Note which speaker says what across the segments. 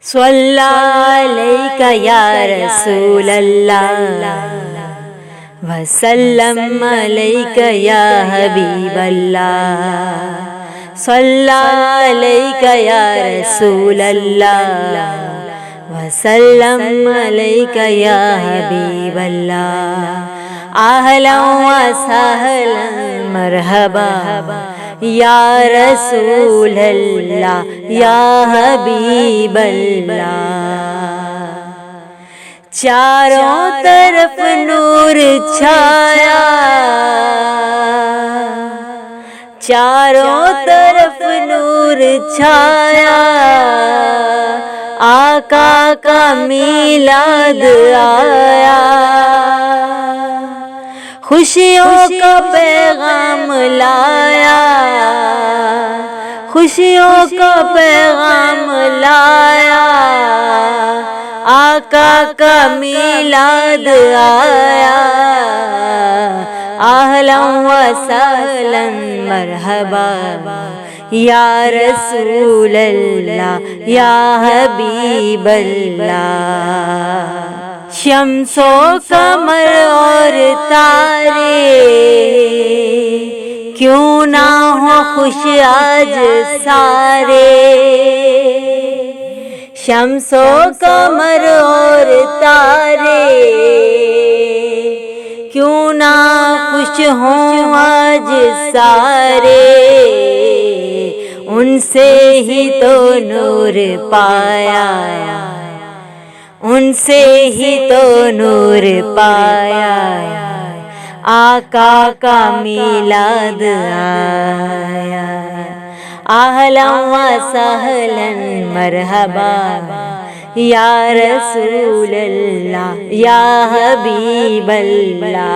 Speaker 1: صلی علیک یا رسول اللہ وسلم علیک یا حبیب اللہ، صلی علیک یا رسول اللہ وسلم علیک یا حبیب اللہ، اہلا و سہلا مرحبا یا رسول اللہ یا حبیب اللہ۔ چاروں طرف نور چھایا، چاروں طرف نور چھایا، آقا کا میلاد آیا، خوشیوں کا پیغام لایا، خوشیوں کا پیغام لایا، آقا کا میلاد آیا، اہلا و سہلا مرحبا یا رسول اللہ یا حبیب اللہ۔ شمس و قمر اور تارے کیوں نہ ہو خوش آج سارے، شمس و قمر اور تارے کیوں نہ خوش ہوں آج سارے، ان سے ہی تو نور پایا، ان سے ہی تو نور پایا، آقا کا میلاد آیا، اہلا و سہلا مرحبا یا رسول اللہ یا حبیب اللہ۔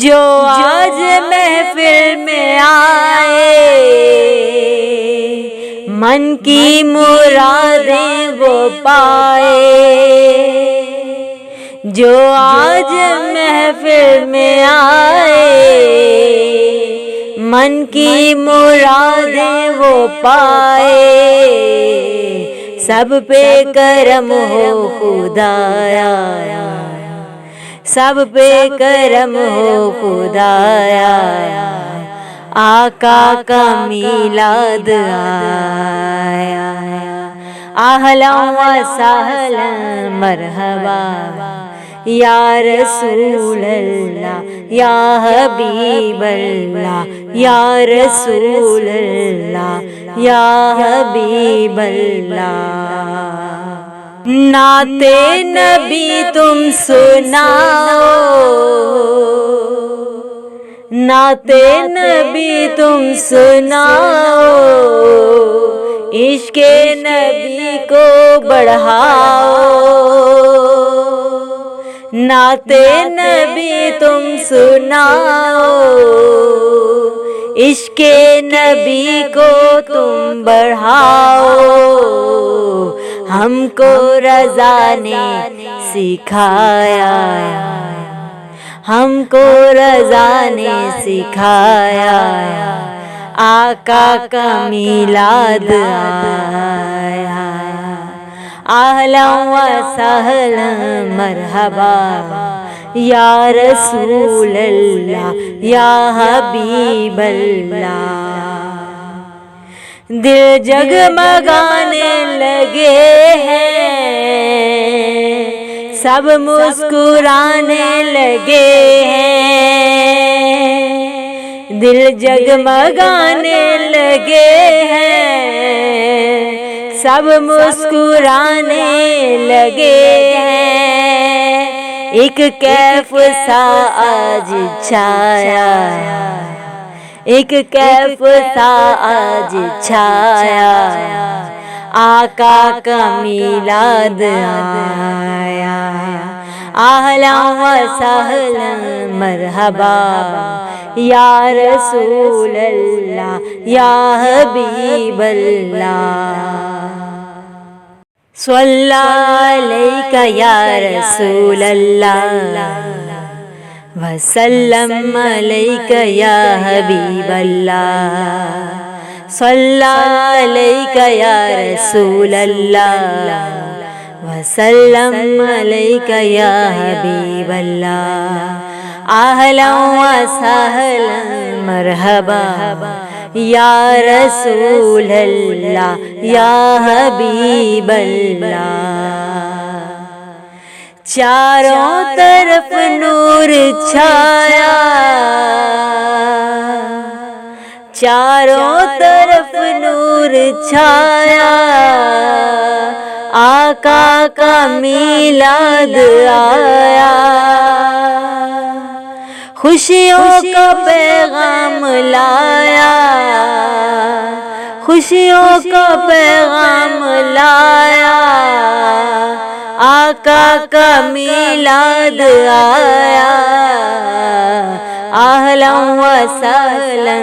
Speaker 1: جو آج محفل میں آئے من کی مرادیں وہ پائے، جو آج محفل میں آئے من کی مرادیں وہ پائے، سب پہ کرم ہو خدایا، سب پہ کرم ہو خدایا، آقا کا میلاد آیا، اہلا و سہلا مرحبا یا رسول اللہ یا حبیب اللہ، یا رسول اللہ یا حبیب اللہ۔ نعت نبی تم سناؤ، نعت نبی تم سناؤ، عشق نبی کو بڑھاؤ، نعت نبی تم سناؤ، عشق نبی کو تم بڑھاؤ، ہم کو رضا نے سکھایا، ہم کو رضا نے سکھایا، آقا کا میلاد آیا، اہلا و سہلا مرحبا یا رسول اللہ یا حبیب اللہ۔ دل جگمگانے لگے ہیں، سب مسکرانے لگے ہیں، دل جگمگانے لگے ہیں، سب مسکرانے لگے ہیں، ایک کیف سا آج چھایا، ایک کیف سا آج چھایا، آقا کا میلاد آیا، اہلا و سہلا مرحبا یا رسول اللہ یا حبیب اللہ۔ صلی علیک یا رسول اللہ وسلم علیک یا حبیب اللہ، صلی علیک یا رسول اللہ وسلم علیک یا حبیب اللہ اہلا وسہلا مرحبا یا رسول اللہ یا حبیب اللہ۔ چاروں طرف نور چھایا، چاروں طرف نور چھایا، آقا کا میلاد آیا، خوشیوں کا پیغام لایا، خوشیوں کا پیغام لایا، آقا کا میلاد آیا، اہلا و سہلا۔